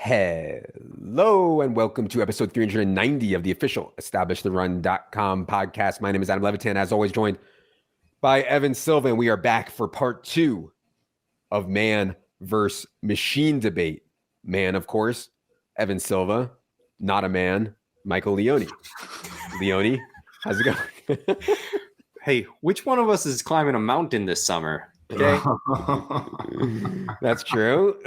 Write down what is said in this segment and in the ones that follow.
Hello and welcome to episode 390 of the official EstablishTheRun.com podcast. My name is Adam Levitan, as always joined by Evan Silva, and we are back for part two of man versus machine debate. Man, of course, Evan Silva, not a man, Michael Leone. Leone, how's it going? Hey, which one of us is climbing a mountain this summer? Okay. That's true.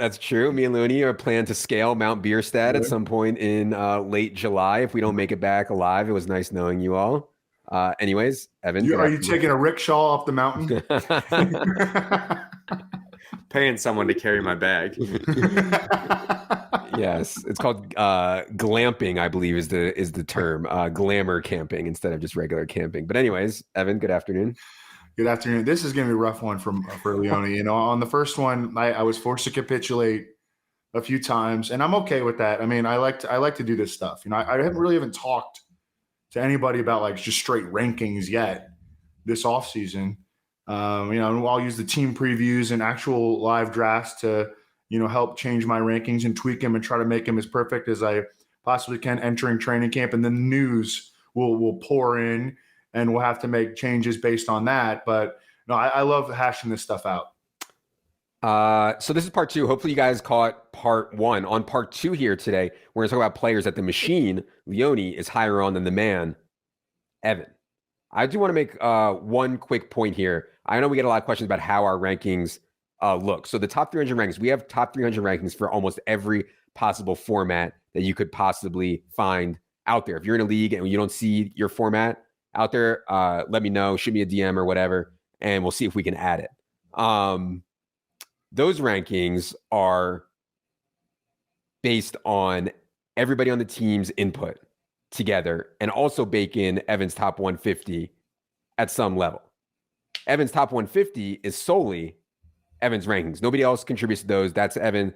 Me and Looney are planning to scale Mount Bierstadt at some point in late July. If we don't make it back alive, it was nice knowing you all. Anyways, Evan. Are you taking a rickshaw off the mountain? Paying someone to carry my bag. Yes, it's called glamping, I believe is the term. Glamour camping instead of just regular camping. But anyways, Evan, good afternoon. Good afternoon. This is going to be a rough one for Leone. You know, on the first one, I was forced to capitulate a few times, and I'm okay with that. I mean, I like to do this stuff. You know, I haven't talked to anybody about like just straight rankings yet this offseason. You know, I'll use the team previews and actual live drafts to, you know, help change my rankings and tweak them and try to make them as perfect as I possibly can entering training camp. And then the news will pour in, and we'll have to make changes based on that. But no, I love hashing this stuff out. So this is part two. Hopefully you guys caught part one. On part two here today, we're going to talk about players that the machine, Leone, is higher on than the man, Evan. I do want to make one quick point here. I know we get a lot of questions about how our rankings look. So the top 300 rankings, we have top 300 rankings for almost every possible format that you could possibly find out there. If you're in a league and you don't see your format out there, let me know, shoot me a DM or whatever, and we'll see if we can add it. Those rankings are based on everybody on the team's input together and also bake in Evan's top 150 at some level. Evan's top 150 is solely Evan's rankings. Nobody else contributes to those. That's Evan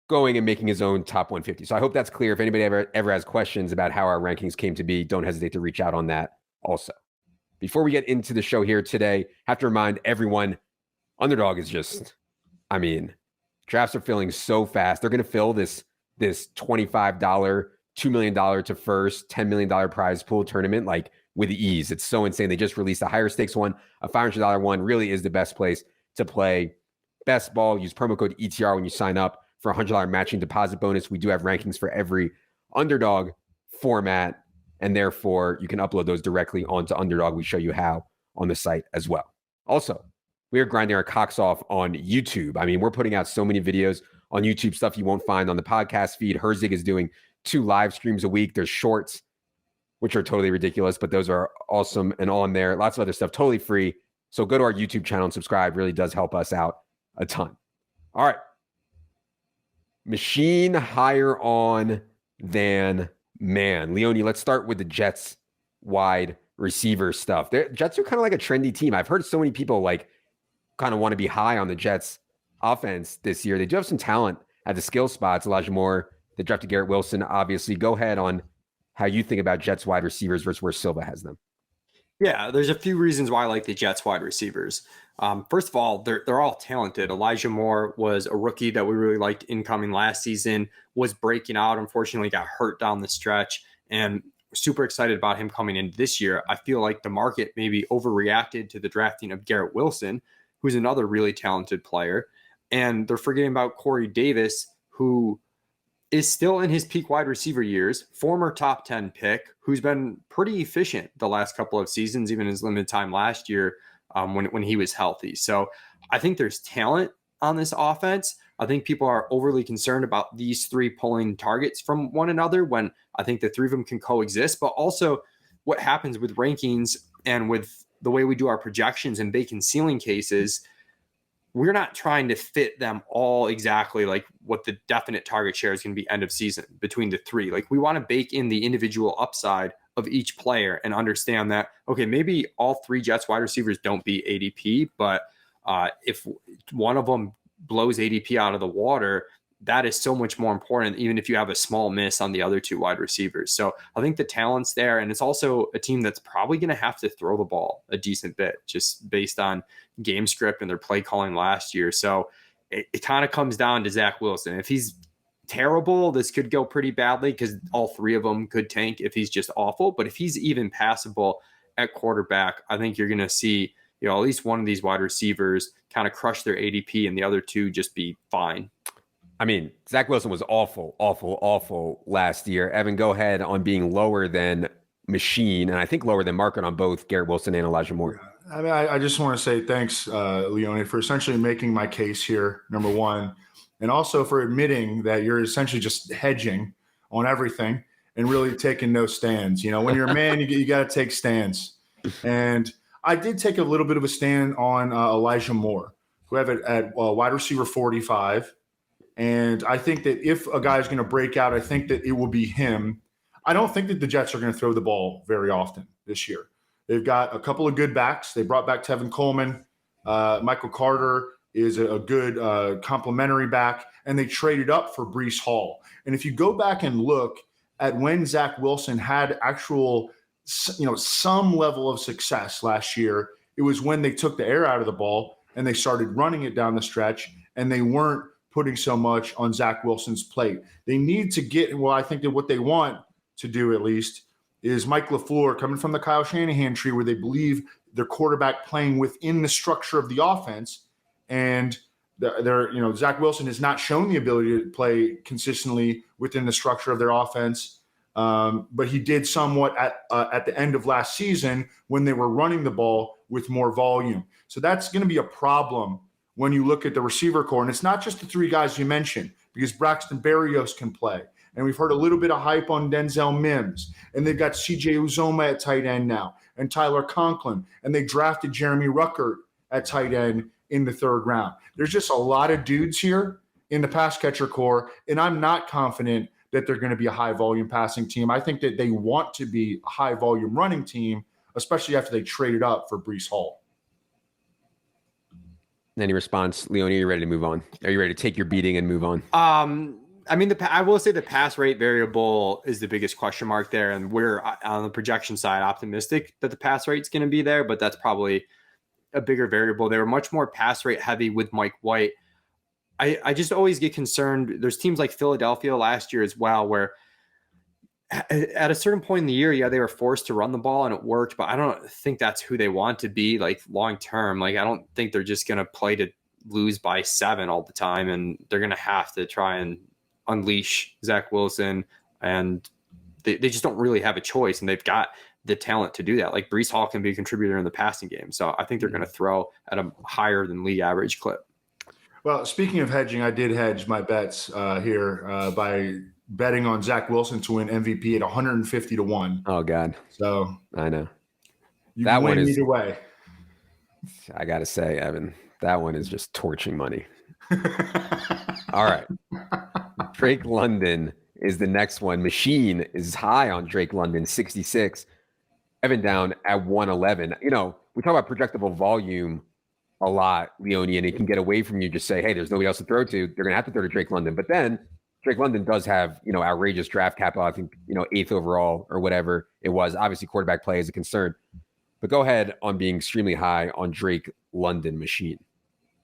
going and making his own top 150. So I hope that's clear. If anybody ever has questions about how our rankings came to be, don't hesitate to reach out on that also. Before we get into the show here today, I have to remind everyone, Underdog is just, I mean, drafts are filling so fast. They're going to fill this $25, $2 million to first, $10 million prize pool tournament like with ease. It's so insane. They just released a higher stakes one. A $500 one really is the best place to play best ball. Use promo code ETR when you sign up for a $100 matching deposit bonus. We do have rankings for every Underdog format, and therefore you can upload those directly onto Underdog. We show you how on the site as well. Also, we are grinding our cocks off on YouTube. I mean, we're putting out so many videos on YouTube, stuff you won't find on the podcast feed. Herzig is doing 2 live streams a week. There's shorts, which are totally ridiculous, but those are awesome and on there. Lots of other stuff, totally free. So go to our YouTube channel and subscribe. Really does help us out a ton. All right. Machine higher on than man. Leone, let's start with the Jets wide receiver stuff. Jets are kind of like a trendy team. I've heard so many people like kind of want to be high on the Jets offense this year. They do have some talent at the skill spots. Elijah Moore, they drafted Garrett Wilson, obviously. Go ahead on how you think about Jets wide receivers versus where Silva has them. Yeah, there's a few reasons why I like the Jets wide receivers. First of all, they're all talented. Elijah Moore was a rookie that we really liked incoming last season, was breaking out, unfortunately got hurt down the stretch, and super excited about him coming in this year. I feel like the market maybe overreacted to the drafting of Garrett Wilson, who's another really talented player, and they're forgetting about Corey Davis, who is still in his peak wide receiver years, former top 10 pick, who's been pretty efficient the last couple of seasons, even his limited time last year when he was healthy. So I think there's talent on this offense. I think people are overly concerned about these three pulling targets from one another when I think the three of them can coexist, but also what happens with rankings and with the way we do our projections and bake in ceiling cases, we're not trying to fit them all exactly like what the definite target share is going to be end of season between the three. Like we want to bake in the individual upside of each player and understand that, okay, maybe all three Jets wide receivers don't beat ADP, but if one of them blows ADP out of the water, that is so much more important, even if you have a small miss on the other two wide receivers. So I think the talent's there, and it's also a team that's probably going to have to throw the ball a decent bit just based on game script and their play calling last year. So it kind of comes down to Zach Wilson. If he's terrible, this could go pretty badly because all three of them could tank if he's just awful. But if he's even passable at quarterback, I think you're going to see, at least one of these wide receivers kind of crush their ADP and the other two just be fine. I mean, Zach Wilson was awful last year. Evan, go ahead on being lower than Machine, and I think lower than market on both Garrett Wilson and Elijah Moore. I mean, I just want to say thanks, Leone, for essentially making my case here, number one, and also for admitting that you're essentially just hedging on everything and really taking no stands. When you're a man, you got to take stands. And I did take a little bit of a stand on Elijah Moore, who have it at wide receiver 45. And I think that if a guy's going to break out, I think that it will be him. I don't think that the Jets are going to throw the ball very often this year. They've got a couple of good backs. They brought back Tevin Coleman. Michael Carter is a good complementary back, and they traded up for Breece Hall. And if you go back and look at when Zach Wilson had actual, some level of success last year, it was when they took the air out of the ball and they started running it down the stretch, and they weren't putting so much on Zach Wilson's plate. They need to get, I think that what they want to do at least is Mike LaFleur coming from the Kyle Shanahan tree, where they believe their quarterback playing within the structure of the offense. And Zach Wilson has not shown the ability to play consistently within the structure of their offense. But he did somewhat at the end of last season when they were running the ball with more volume. So that's going to be a problem when you look at the receiver core. And it's not just the three guys you mentioned, because Braxton Berrios can play. And we've heard a little bit of hype on Denzel Mims. And they've got CJ Uzoma at tight end now, and Tyler Conklin. And they drafted Jeremy Ruckert at tight end in the third round. There's just a lot of dudes here in the pass catcher core, and I'm not confident that they're going to be a high-volume passing team. I think that they want to be a high-volume running team, especially after they traded up for Breece Hall. Any response, Leone? Are you ready to move on? Are you ready to take your beating and move on? I mean, I will say the pass rate variable is the biggest question mark there, and we're on the projection side optimistic that the pass rate's going to be there, but that's probably a bigger variable. They were much more pass rate heavy with Mike White. I just always get concerned. There's teams like Philadelphia last year as well, where at a certain point in the year, they were forced to run the ball and it worked, but I don't think that's who they want to be like long term. Like, I don't think they're just going to play to lose by 7 all the time, and they're going to have to try and unleash Zach Wilson, and they just don't really have a choice, and they've got the talent to do that. Like, Breece Hall can be a contributor in the passing game, so I think they're going to throw at a higher than league average clip. Well, speaking of hedging, I did hedge my bets here by betting on Zach Wilson to win MVP at 150 to 1. Oh God. So I know that one is either way. I got to say, Evan, that one is just torching money. All right. Drake London is the next one. Machine is high on Drake London, 66. Evan down at 111. We talk about projectable volume a lot, Leone, and it can get away from you. Just say, hey, there's nobody else to throw to. They're going to have to throw to Drake London. But then Drake London does have, outrageous draft capital. I think, 8th overall or whatever it was. Obviously, quarterback play is a concern. But go ahead on being extremely high on Drake London, Machine.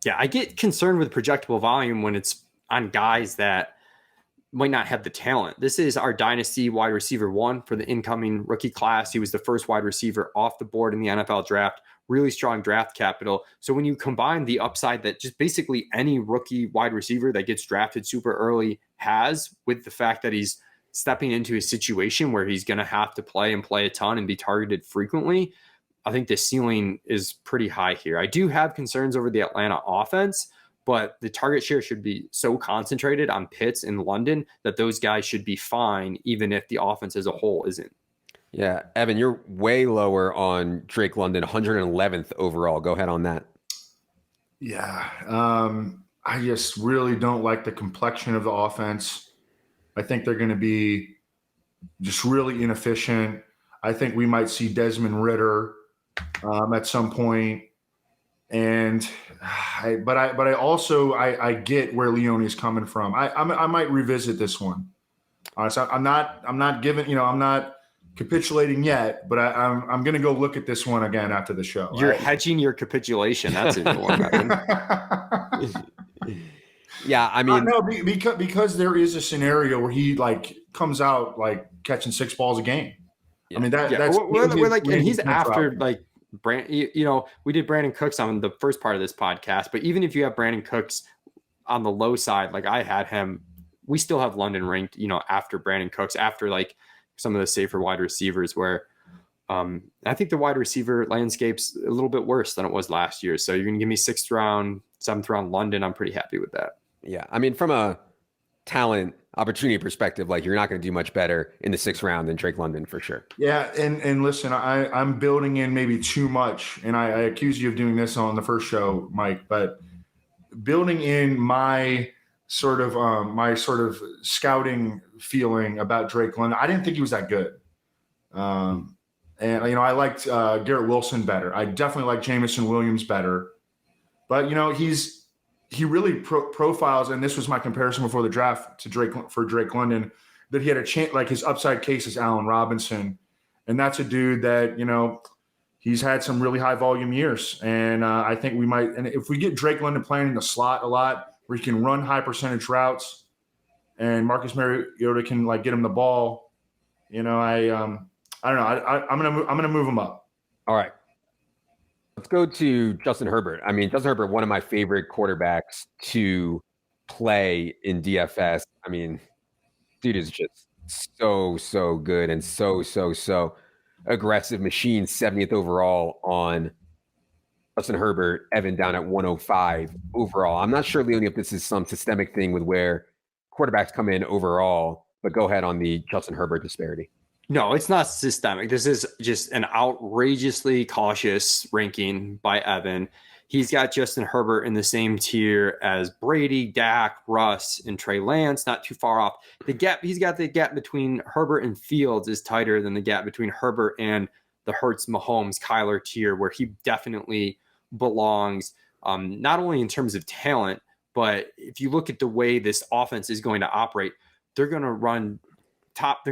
Yeah, I get concerned with projectable volume when it's on guys that might not have the talent. This is our Dynasty wide receiver 1 for the incoming rookie class. He was the first wide receiver off the board in the NFL draft. Really strong draft capital. So when you combine the upside that just basically any rookie wide receiver that gets drafted super early has, with the fact that he's stepping into a situation where he's going to have to play a ton and be targeted frequently, I think the ceiling is pretty high here. I do have concerns over the Atlanta offense, but the target share should be so concentrated on Pitts in London that those guys should be fine, even if the offense as a whole isn't. Yeah, Evan, you're way lower on Drake London, 111th overall. Go ahead on that. Yeah, I just really don't like the complexion of the offense. I think they're going to be just really inefficient. I think we might see Desmond Ridder at some point. And I get where Leone is coming from. I might revisit this one. So I'm not capitulating yet, but I'm going to go look at this one again after the show. You're hedging your capitulation. That's a good one. Yeah, I mean, no, because there is a scenario where he like comes out like catching 6 balls a game. Yeah. I mean Yeah, that's we're like, and he's 80% after drop. like we did Brandon Cooks on the first part of this podcast, but even if you have Brandon Cooks on the low side, like I had him, we still have London ranked, after Brandon Cooks, after like some of the safer wide receivers where I think the wide receiver landscape's a little bit worse than it was last year. So you're going to give me 6th round, 7th round London. I'm pretty happy with that. yeah, I mean, from a talent opportunity perspective, like you're not going to do much better in the 6th round than Drake London for sure. Yeah, and listen, I'm building in maybe too much, and I accuse you of doing this on the first show, Mike, but building in my sort of scouting feeling about Drake London. I didn't think he was that good. And I liked Garrett Wilson better. I definitely like Jamison Williams better. But he really profiles, and this was my comparison before the draft to Drake London, that he had a chance, like his upside case is Allen Robinson, and that's a dude that he's had some really high volume years, and I think we might. And if we get Drake London playing in the slot a lot, where he can run high percentage routes, and Marcus Mariota can like get him the ball, I don't know. I'm gonna move him up. All right. Let's go to Justin Herbert. I mean, Justin Herbert, one of my favorite quarterbacks to play in DFS. I mean, dude is just so good and so aggressive machine. 70th overall on Justin Herbert. Evan down at 105 overall. I'm not sure, Leone, if this is some systemic thing with where quarterbacks come in overall, but go ahead on the Justin Herbert disparity. No, it's not systemic. This is just an outrageously cautious ranking by Evan. He's got Justin Herbert in the same tier as Brady, Dak, Russ, and Trey Lance, not too far off. He's got the gap between Herbert and Fields is tighter than the gap between Herbert and the Hurts, Mahomes, Kyler tier, where he definitely belongs, not only in terms of talent, but if you look at the way this offense is going to operate, they're going to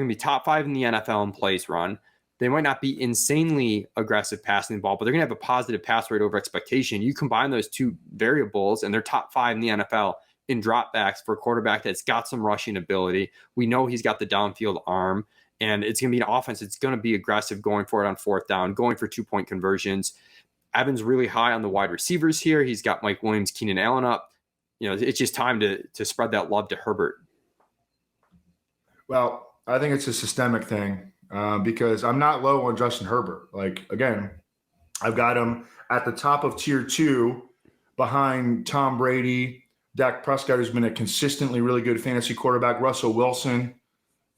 be top 5 in the NFL in plays run. They might not be insanely aggressive passing the ball, but they're going to have a positive pass rate over expectation. You combine those two variables, and they're top 5 in the NFL in dropbacks for a quarterback that's got some rushing ability. We know he's got the downfield arm, and it's going to be an offense that's going to be aggressive going for it on 4th down, going for 2-point conversions. Evan's really high on the wide receivers here. He's got Mike Williams, Keenan Allen up. It's just time to spread that love to Herbert. Well, I think it's a systemic thing because I'm not low on Justin Herbert. Like, again, I've got him at the top of tier 2 behind Tom Brady, Dak Prescott, who's been a consistently really good fantasy quarterback, Russell Wilson,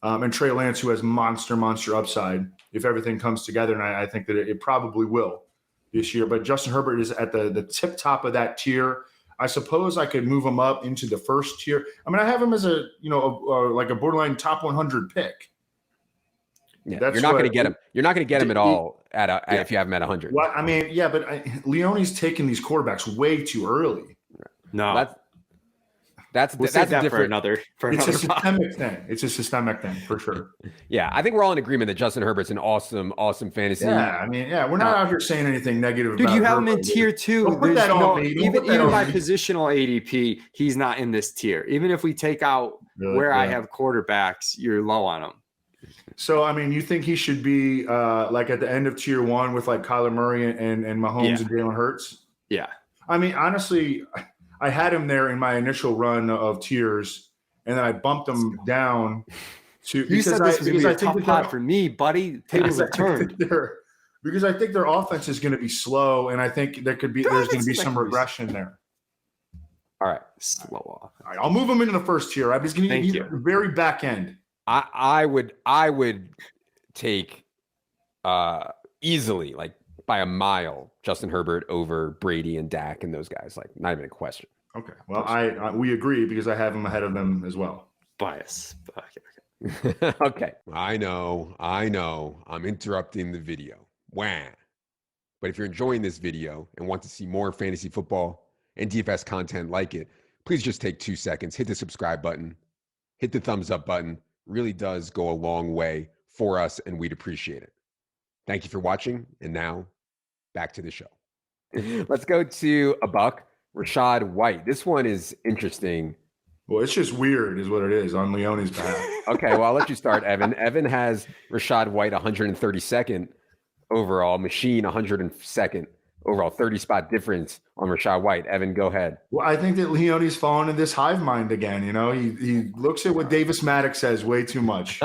and Trey Lance, who has monster upside if everything comes together. And I think that it probably will this year. But Justin Herbert is at the tip top of that tier. I suppose I could move him up into the first tier. I mean, I have him as like a borderline top 100 pick. Yeah, you're not going to get him. You're not going to get him at all if you have him at 100. Well, I mean, yeah, but Leone's taking these quarterbacks way too early. No, that's a different for another. It's a systemic thing. It's a systemic thing for sure. Yeah, I think we're all in agreement that Justin Herbert's an awesome fantasy. Yeah, I mean, we're not out here saying anything negative. Dude, about you have Herbert. him in tier 2. Don't put that on me. Even by positional ADP, he's not in this tier. Even if we take out where I have quarterbacks, you're low on him. So, I mean, you think he should be like at the end of tier 1 with like Kyler Murray and Mahomes and Jalen Hurts? Yeah. I mean, honestly, I had him there in my initial run of tiers, and then I bumped him down to. You said this was going to be a tough pot for me, buddy. Tables are turned. Because I think their offense is going to be slow, and I think there's going to be some regression there. All right, slow off. All right, I'll move him into the first tier. I'm just going to need the very back end. I would take easily, like by a mile, Justin Herbert over Brady and Dak and those guys. Like, not even a question. Okay. Well, we agree because I have him ahead of them as well. Bias. Okay. Okay. I know. I'm interrupting the video. Wah. But if you're enjoying this video and want to see more fantasy football and DFS content like it, please just take 2 seconds, hit the subscribe button, hit the thumbs up button. Really does go a long way for us, and we'd appreciate it. Thank you for watching, and now back to the show. Let's go to a buck, Rashad White. This one is interesting Well, it's just weird is what it is on Leone's behalf. Okay, well, I'll let you start, Evan. Evan has Rashad White 132nd overall, Machine 102nd overall, 30 spot difference on Rashad White. Evan, go ahead. Well, I think that Leone's fallen in this hive mind again. You know, he looks at what Davis Maddox says way too much.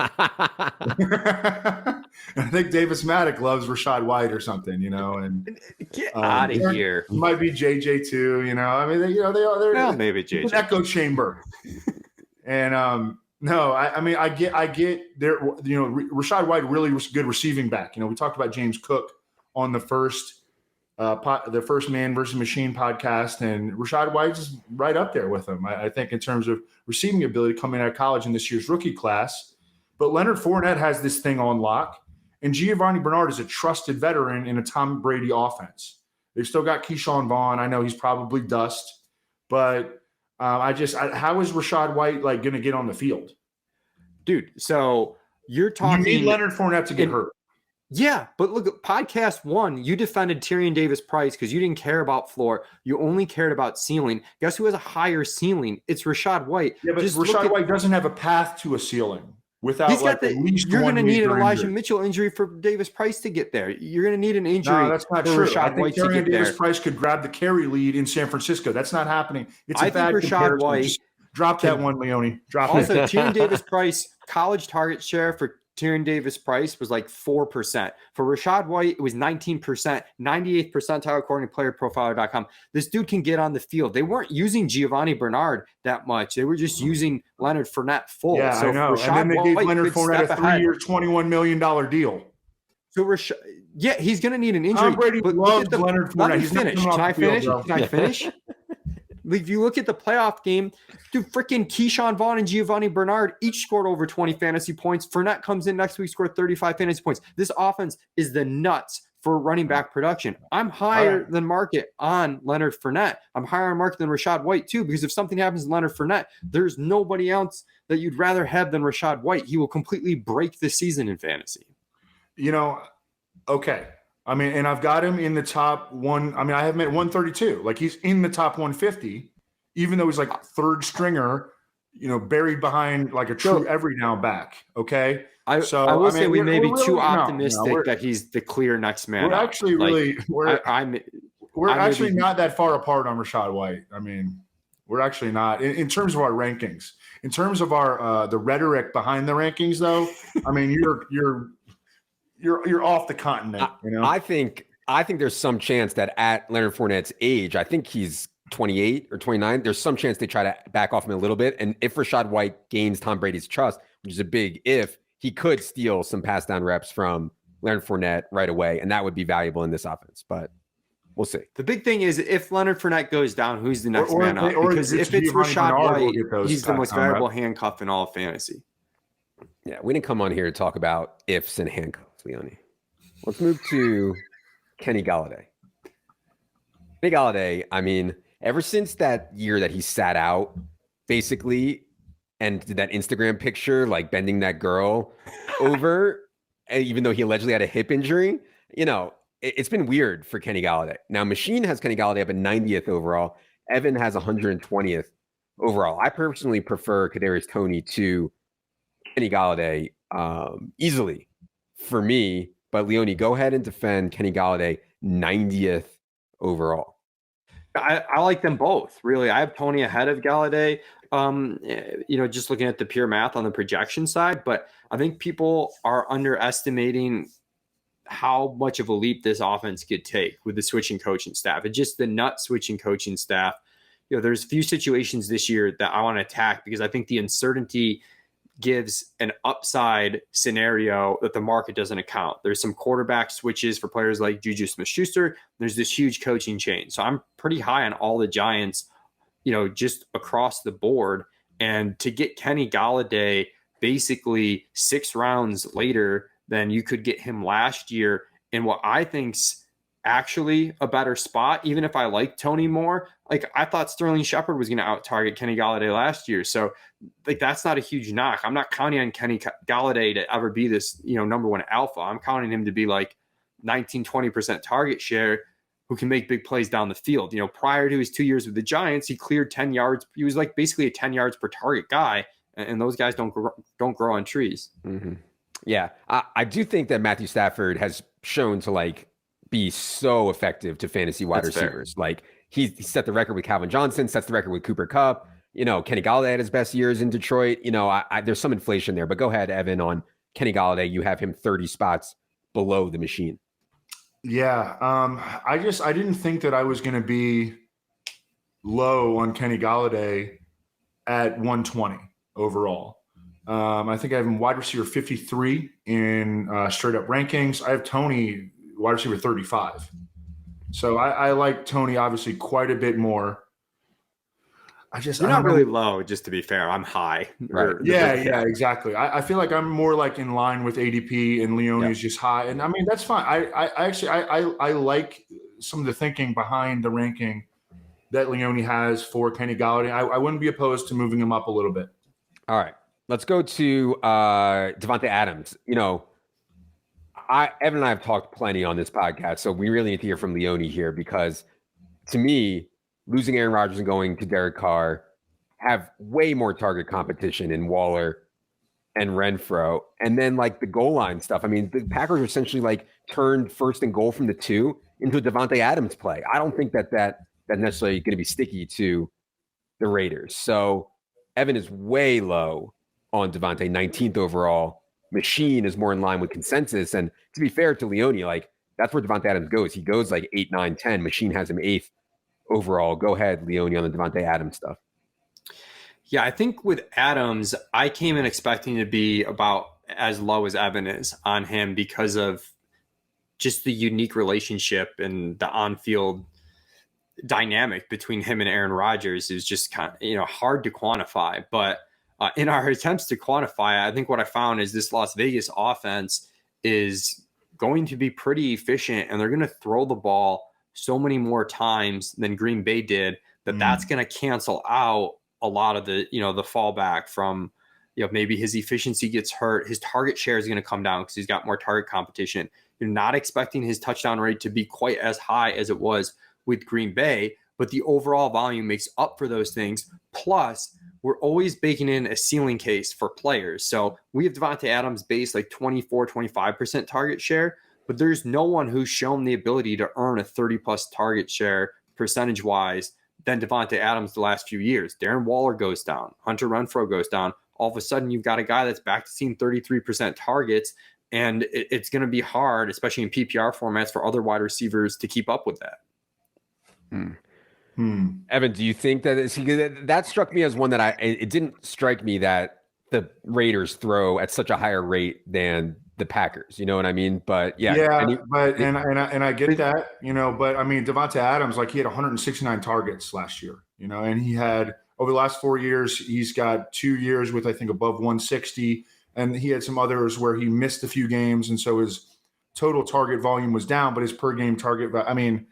I think Davis Maddox loves Rashad White or something, you know, and get out of here. It might be JJ too, you know. I mean, they're well, maybe JJ. An echo chamber. And no, I get there. You know, Rashad White really was a good receiving back. You know, we talked about James Cook on the first Man versus Machine podcast, and Rashad White is right up there with him. I think in terms of receiving ability coming out of college in this year's rookie class. But Leonard Fournette has this thing on lock, and Giovanni Bernard is a trusted veteran in a Tom Brady offense. They've still got Keyshawn Vaughn. I know he's probably dust, but how is Rashad White like going to get on the field, dude? So you're talking. You need Leonard Fournette to get hurt. Yeah, but look, podcast 1, you defended Tyrion Davis-Price because you didn't care about floor. You only cared about ceiling. Guess who has a higher ceiling? It's Rashad White. Yeah, but Rashad White doesn't have a path to a ceiling without at least you're going to need an Elijah injury. Mitchell injury for Davis-Price to get there. You're going to need an injury. No, that's not true. Rashad I think White Tyrion Davis-Price could grab the carry lead in San Francisco. That's not happening. It's a bad comparison. White just drop that one, Leone. Drop it. Also, Tyrion Davis-Price college target share for Tyrion Davis-Price was like 4%. For Rashad White, it was 19%, 98th percentile according to playerprofiler.com. This dude can get on the field. They weren't using Giovanni Bernard that much. They were just using Leonard Fournette full. Yeah, so I know. Rashad And then they gave White Leonard Fournette a 3-year, $21 million deal. So he's going to need an injury. Tom Brady loves Leonard Fournette. Let me finish. Can I finish? Can I finish? If you look at the playoff game, dude, freaking Keyshawn Vaughn and Giovanni Bernard each scored over 20 fantasy points. Fournette comes in next week, scored 35 fantasy points. This offense is the nuts for running back production. I'm higher than market on Leonard Fournette. I'm higher on market than Rashad White too, because if something happens to Leonard Fournette, there's nobody else that you'd rather have than Rashad White. He will completely break the season in fantasy. You know, okay. I mean, and I've got him in the top one. I mean, I have him at 132. Like he's in the top 150, even though he's like third stringer, you know, buried behind like a true every down back. Okay. I will say we may be too optimistic that he's the clear next man. We're actually we're actually not that far apart on Rashad White. I mean, we're actually not in terms of our rankings. In terms of our the rhetoric behind the rankings, though, I mean, you're off the continent. You know, I think there's some chance that at Leonard Fournette's age, I think he's 28 or 29. There's some chance they try to back off him a little bit. And if Rashad White gains Tom Brady's trust, which is a big if, he could steal some pass down reps from Leonard Fournette right away, and that would be valuable in this offense. But we'll see. The big thing is if Leonard Fournette goes down, who's the next man up? Because if it's Rashad White, he's the most valuable handcuff in all of fantasy. Yeah, we didn't come on here to talk about ifs and handcuffs, Leone. Let's move to Kenny Golladay. Kenny Golladay, I mean, ever since that year that he sat out, basically, and did that Instagram picture, like bending that girl over, even though he allegedly had a hip injury, you know, it's been weird for Kenny Golladay. Now, Machine has Kenny Golladay up at 90th overall. Evan has 120th overall. I personally prefer Kadarius Toney to Kenny Golladay easily for me. But Leone, go ahead and defend Kenny Golladay 90th overall. I like them both, really. I have Toney ahead of Golladay, you know, just looking at the pure math on the projection side. But I think people are underestimating how much of a leap this offense could take with the switching coaching staff. It's just the nut switching coaching staff. You know, there's a few situations this year that I want to attack because I think the uncertainty gives an upside scenario that the market doesn't account. There's some quarterback switches for players like Juju Smith-Schuster. There's this huge coaching change. So I'm pretty high on all the Giants, you know, just across the board. And to get Kenny Golladay basically 6 rounds later than you could get him last year in what I think's actually a better spot, even if I like Toney more. Like I thought Sterling Shepard was going to out-target Kenny Golladay last year. So like that's not a huge knock. I'm not counting on Kenny Golladay to ever be this, you know, number one alpha. I'm counting him to be like 19, 20% target share. who can make big plays down the field. Prior to his 2 years with the Giants, he cleared 10 yards. He was like basically a 10 yards per target guy, and those guys don't grow on trees. Mm-hmm. Yeah, I do think that Matthew Stafford has shown to like be so effective to fantasy wide receivers. Fair. Like he set the record with Calvin Johnson, sets the record with Cooper Kupp. Kenny Golladay had his best years in Detroit. There's some inflation there, but go ahead, Evan, on Kenny Golladay. You have him 30 spots below the machine. Yeah. I didn't think that I was going to be low on Kenny Golladay at 120 overall. I think I have him wide receiver 53 in straight up rankings. I have Tony wide receiver 35. So I like Tony obviously quite a bit more. You're not really low, just to be fair. I'm high. Right. Yeah, exactly. I feel like I'm more like in line with ADP, and Leone is just high. And I mean, that's fine. I actually like some of the thinking behind the ranking that Leone has for Kenny Golladay. I wouldn't be opposed to moving him up a little bit. All right. Let's go to Davante Adams. Evan and I have talked plenty on this podcast, so we really need to hear from Leone here, because to me, losing Aaron Rodgers and going to Derek Carr have way more target competition in Waller and Renfro. And then like the goal line stuff. I mean, the Packers essentially like turned 1st and goal from the 2 into a Davante Adams play. I don't think that's necessarily going to be sticky to the Raiders. So Evan is way low on Davante, 19th overall. Machine is more in line with consensus. And to be fair to Leone, like that's where Davante Adams goes. He goes like 8, 9, 10. Machine has him 8th overall. Go ahead, Leone, on the Davante Adams stuff. Yeah, I think with Adams, I came in expecting to be about as low as Evan is on him because of just the unique relationship and the on-field dynamic between him and Aaron Rodgers is just kind of, hard to quantify. But in our attempts to quantify, I think what I found is this Las Vegas offense is going to be pretty efficient, and they're going to throw the ball so many more times than Green Bay did that's going to cancel out a lot of the, the fallback from, maybe his efficiency gets hurt. His target share is going to come down because he's got more target competition. You're not expecting his touchdown rate to be quite as high as it was with Green Bay, but the overall volume makes up for those things. Plus, we're always baking in a ceiling case for players. So we have Davante Adams base like 24, 25% target share, but there's no one who's shown the ability to earn a 30-plus target share percentage-wise than Davante Adams the last few years. Darren Waller goes down. Hunter Renfrow goes down. All of a sudden, you've got a guy that's back to seeing 33% targets, and it's going to be hard, especially in PPR formats, for other wide receivers to keep up with that. Evan, do you think that struck me as one that it didn't strike me that the Raiders throw at such a higher rate than the Packers, you know what I mean? But yeah. I get that, but I mean, Davante Adams, like he had 169 targets last year, and he had over the last 4 years, he's got 2 years with, I think, above 160. And he had some others where he missed a few games. And so his total target volume was down, but his per game target, I mean,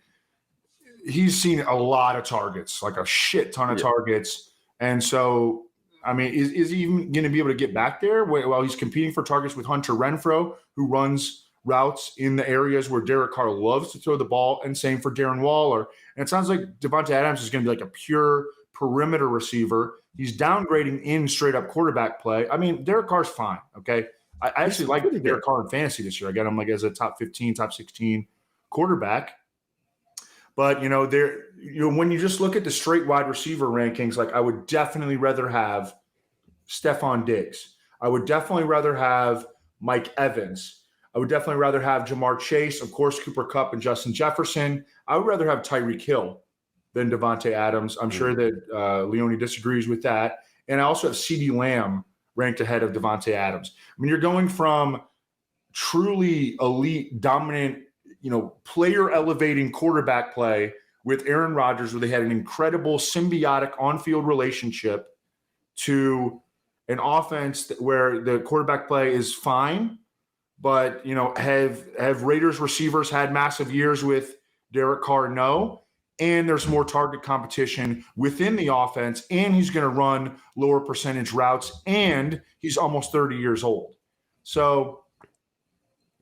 he's seen a lot of targets, like a shit ton of targets. And so, I mean, is he even going to be able to get back there while he's competing for targets with Hunter Renfrow, who runs routes in the areas where Derek Carr loves to throw the ball, and same for Darren Waller. And it sounds like Davante Adams is going to be like a pure perimeter receiver. He's downgrading in straight up quarterback play. I mean, Derek Carr's fine. Okay. I actually like Derek Carr in fantasy this year. I got him like as a top 15, top 16 quarterback. But, when you just look at the straight wide receiver rankings, like I would definitely rather have Stephon Diggs. I would definitely rather have Mike Evans. I would definitely rather have Jamar Chase, of course, Cooper Kupp and Justin Jefferson. I would rather have Tyreek Hill than Davante Adams. I'm sure that Leone disagrees with that. And I also have CeeDee Lamb ranked ahead of Davante Adams. I mean, you're going from truly elite, dominant, player elevating quarterback play with Aaron Rodgers, where they had an incredible symbiotic on-field relationship, to an offense where the quarterback play is fine, but have Raiders receivers had massive years with Derek Carr? No. And there's more target competition within the offense, and he's going to run lower percentage routes, and he's almost 30 years old. So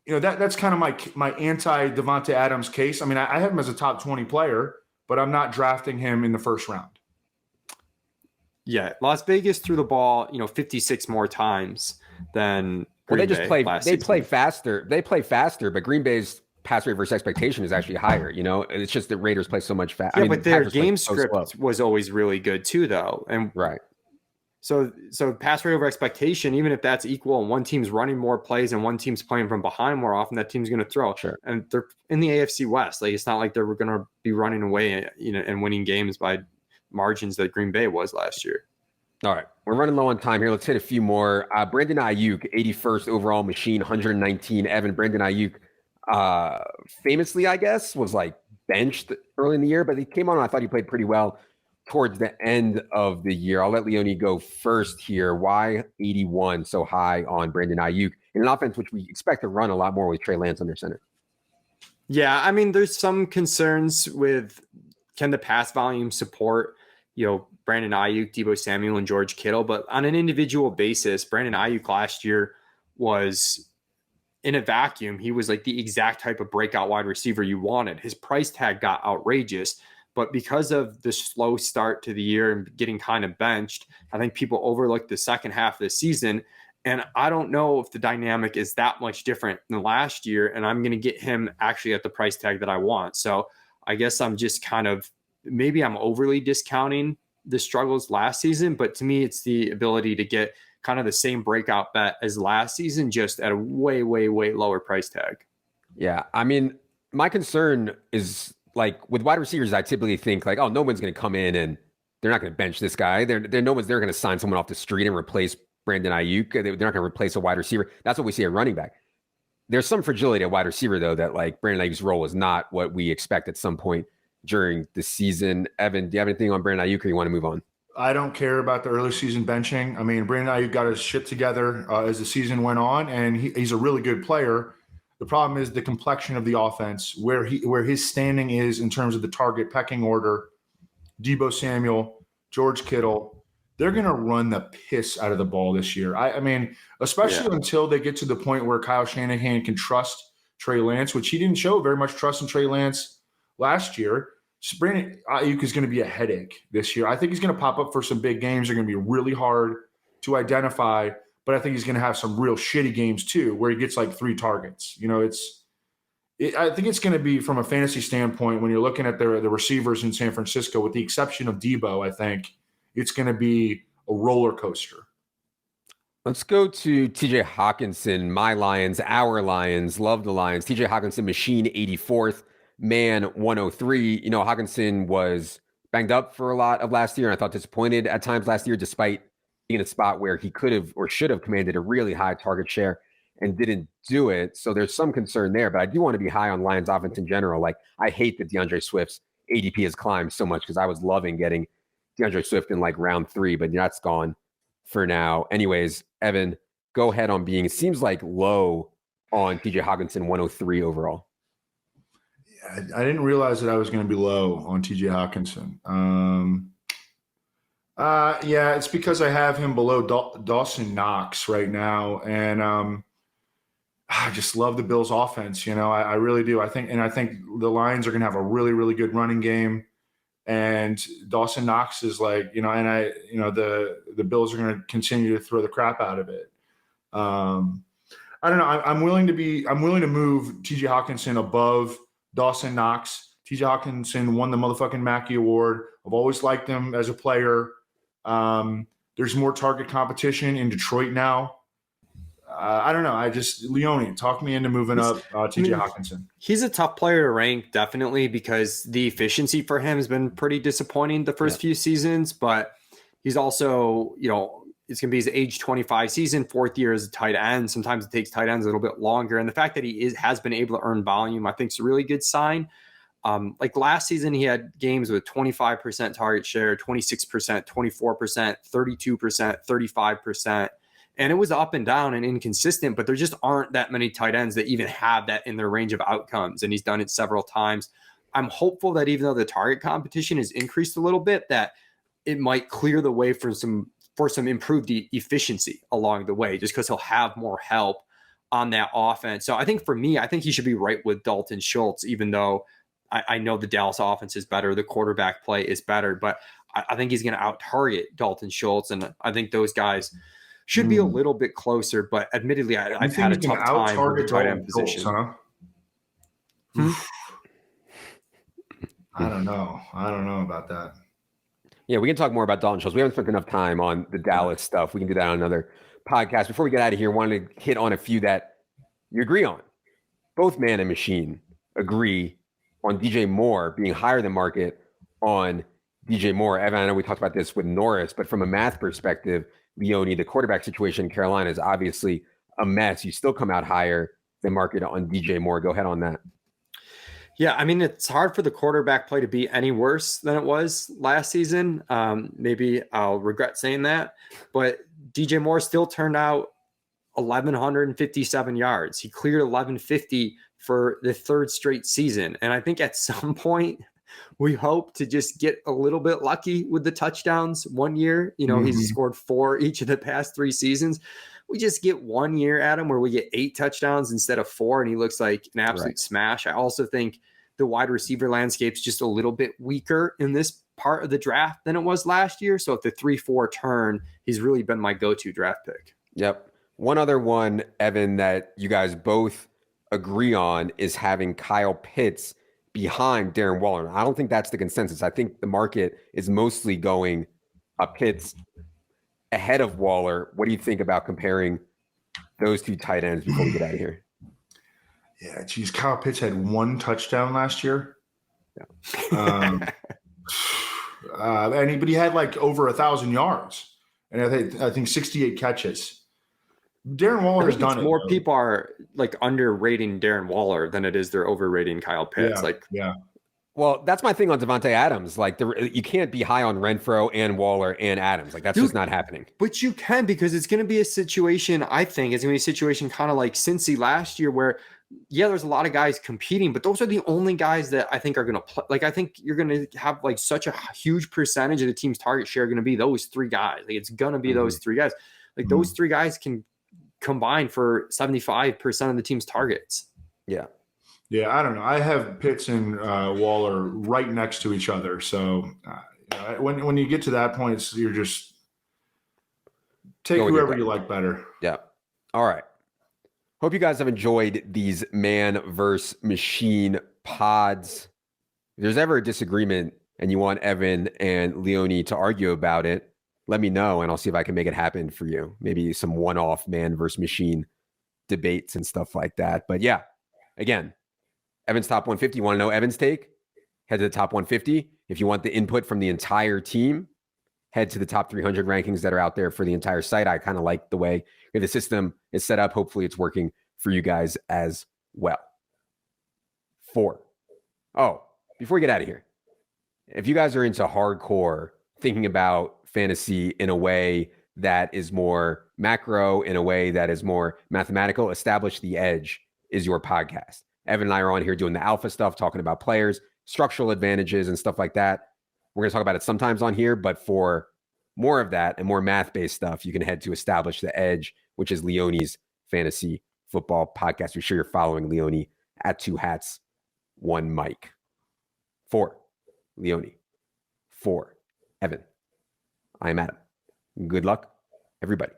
that's kind of my anti Davante Adams case. I mean, I have him as a top 20 player, but I'm not drafting him in the first round. Yeah, Las Vegas threw the ball, 56 more times than Well, Green they just Bay play. last They season. play faster. They play faster, but Green Bay's pass rate versus expectation is actually higher. It's just the Raiders play so much faster. Yeah, but their Packers play game so script slow. was always really good too, though. And Right. so pass rate over expectation, even if that's equal and one team's running more plays and one team's playing from behind more often, that team's going to throw. Sure. And they're in the AFC West. Like, it's not like they're going to be running away, and winning games by margins that Green Bay was last year. All right, we're running low on time here. Let's hit a few more. Brandon Aiyuk, 81st overall machine, 119. Evan, Brandon Aiyuk, famously, I guess, was like benched early in the year, but he came on and I thought he played pretty well towards the end of the year. I'll let Leone go first here. Why 81 so high on Brandon Aiyuk in an offense which we expect to run a lot more with Trey Lance under center? Yeah, I mean, there's some concerns with can the pass volume support, Brandon Aiyuk, Deebo Samuel, and George Kittle. But on an individual basis, Brandon Aiyuk last year was in a vacuum. He was like the exact type of breakout wide receiver you wanted. His price tag got outrageous, but because of the slow start to the year and getting kind of benched, I think people overlooked the second half of the season. And I don't know if the dynamic is that much different than last year. And I'm going to get him actually at the price tag that I want. So I guess I'm just maybe I'm overly discounting the struggles last season, but to me, it's the ability to get kind of the same breakout bet as last season, just at a way, way, way lower price tag. Yeah. I mean, my concern is like with wide receivers, I typically think like, oh, no one's going to come in and they're not going to bench this guy. They're going to sign someone off the street and replace Brandon Aiyuk. They're not going to replace a wide receiver. That's what we see at running back. There's some fragility at wide receiver, though, that like Brandon Aiyuk's role is not what we expect at some point during the season. Evan, do you have anything on Brandon Aiyuk or you want to move on? I don't care about the early season benching. I mean, Brandon Aiyuk got his shit together as the season went on, and he's a really good player. The problem is the complexion of the offense, where his standing is in terms of the target pecking order. Deebo Samuel, George Kittle, they're going to run the piss out of the ball this year. I mean, especially until they get to the point where Kyle Shanahan can trust Trey Lance, which he didn't show very much trust in Trey Lance last year. Brandon Aiyuk is going to be a headache this year. I think he's going to pop up for some big games. They're going to be really hard to identify, but I think he's going to have some real shitty games too, where he gets like 3 targets. I think it's going to be, from a fantasy standpoint, when you're looking at the receivers in San Francisco, with the exception of Deebo, I think it's going to be a roller coaster. Let's go to TJ Hockenson, my Lions, our Lions, love the Lions. TJ Hockenson, machine 84th. Man 103. Hockenson was banged up for a lot of last year, and I thought disappointed at times last year, despite being in a spot where he could have or should have commanded a really high target share and didn't do it. So there's some concern there, but I do want to be high on Lions offense in general. Like, I hate that DeAndre Swift's ADP has climbed so much because I was loving getting DeAndre Swift in like round 3, but that's gone for now. Anyways, Evan, go ahead on being, it seems like low on TJ Hockenson, 103 overall. I didn't realize that I was going to be low on TJ Hockenson. It's because I have him below Dawson Knox right now, and I just love the Bills' offense. I really do. I think the Lions are going to have a really, really good running game, and Dawson Knox is like, the Bills are going to continue to throw the crap out of it. I don't know. I'm willing to move TJ Hockenson above Dawson Knox. TJ Hockenson won the motherfucking Mackey Award. I've always liked him as a player. There's more target competition in Detroit now. I don't know. Leone, talk me into moving up TJ Hockenson. He's a tough player to rank, definitely, because the efficiency for him has been pretty disappointing the first few seasons, but he's also, it's going to be his age 25 season, 4th year as a tight end. Sometimes it takes tight ends a little bit longer. And the fact that he has been able to earn volume, I think, is a really good sign. Like last season, he had games with 25% target share, 26%, 24%, 32%, 35%. And it was up and down and inconsistent, but there just aren't that many tight ends that even have that in their range of outcomes. And he's done it several times. I'm hopeful that even though the target competition has increased a little bit, that it might clear the way for some improved efficiency along the way, just because he'll have more help. on that offense. So I think for me, I think he should be right with Dalton Schultz, even though I know the Dallas offense is better. The quarterback play is better, but I think he's going to out-target Dalton Schultz. And I think those guys should be a little bit closer. But admittedly, I've had a tough time with the tight end position. Schultz, huh? I don't know about that. Yeah, we can talk more about Dalton Schultz. We haven't spent enough time on the Dallas stuff. We can do that on another podcast. Before we get out of here, I wanted to hit on a few that you agree on. Both Man and Machine agree on DJ Moore being higher than market on DJ Moore. Evan, I know we talked about this with Norris, but from a math perspective, Leone, the quarterback situation in Carolina is obviously a mess. You still come out higher than market on DJ Moore. Go ahead on that. Yeah, I mean, it's hard for the quarterback play to be any worse than it was last season. Maybe I'll regret saying that, but DJ Moore still turned out 1,157 yards. He cleared 1,150 for the third straight season. And I think at some point we hope to just get a little bit lucky with the touchdowns one year. He's scored 4 each of the past 3 seasons. We just get 1 year at him where we get 8 touchdowns instead of 4, and he looks like an absolute smash. I also think the wide receiver landscape's just a little bit weaker in this part of the draft than it was last year. So at the 3-4 turn, he's really been my go-to draft pick. Yep. One other one, Evan, that you guys both agree on is having Kyle Pitts behind Darren Waller. I don't think that's the consensus. I think the market is mostly going Pitts ahead of Waller. What do you think about comparing those two tight ends before we get out of here? Yeah, geez, Kyle Pitts had 1 touchdown last year. Yeah. But he had like over 1,000 yards, and I think 68 catches. Darren Waller has done it. More people are like underrating Darren Waller than it is they're overrating Kyle Pitts. Yeah. Well, that's my thing on Davante Adams. Like, you can't be high on Renfro and Waller and Adams. Like, that's just not happening. But you can, because it's going to be a situation. I think it's going to be a situation kind of like Cincy last year, where there's a lot of guys competing, but those are the only guys that I think are going to play. Like, I think you're going to have like such a huge percentage of the team's target share going to be those 3 guys. Like, it's going to be those 3 guys. Like, those 3 guys can combine for 75% of the team's targets. Yeah. Yeah, I don't know. I have Pitts and Waller right next to each other. So when you get to that point, you're just take whoever you like better. Yeah. All right. Hope you guys have enjoyed these man versus machine pods. If there's ever a disagreement and you want Evan and Leone to argue about it, let me know and I'll see if I can make it happen for you. Maybe some one-off man versus machine debates and stuff like that. But yeah, again, Evan's top 150. You want to know Evan's take? Head to the top 150. If you want the input from the entire team, head to the top 300 rankings that are out there for the entire site. I kind of like the way the system is set up. Hopefully it's working for you guys as well. 4. Oh, before we get out of here, if you guys are into hardcore thinking about fantasy in a way that is more macro, in a way that is more mathematical, Establish the Edge is your podcast. Evan and I are on here doing the alpha stuff, talking about players, structural advantages and stuff like that. We're going to talk about it sometimes on here, but for more of that and more math-based stuff, you can head to Establish the Edge, which is Leone's fantasy football podcast. Be sure you're following Leone at 2 hats, 1 mic. 4, Leone. 4, Evan. I am Adam. Good luck, everybody.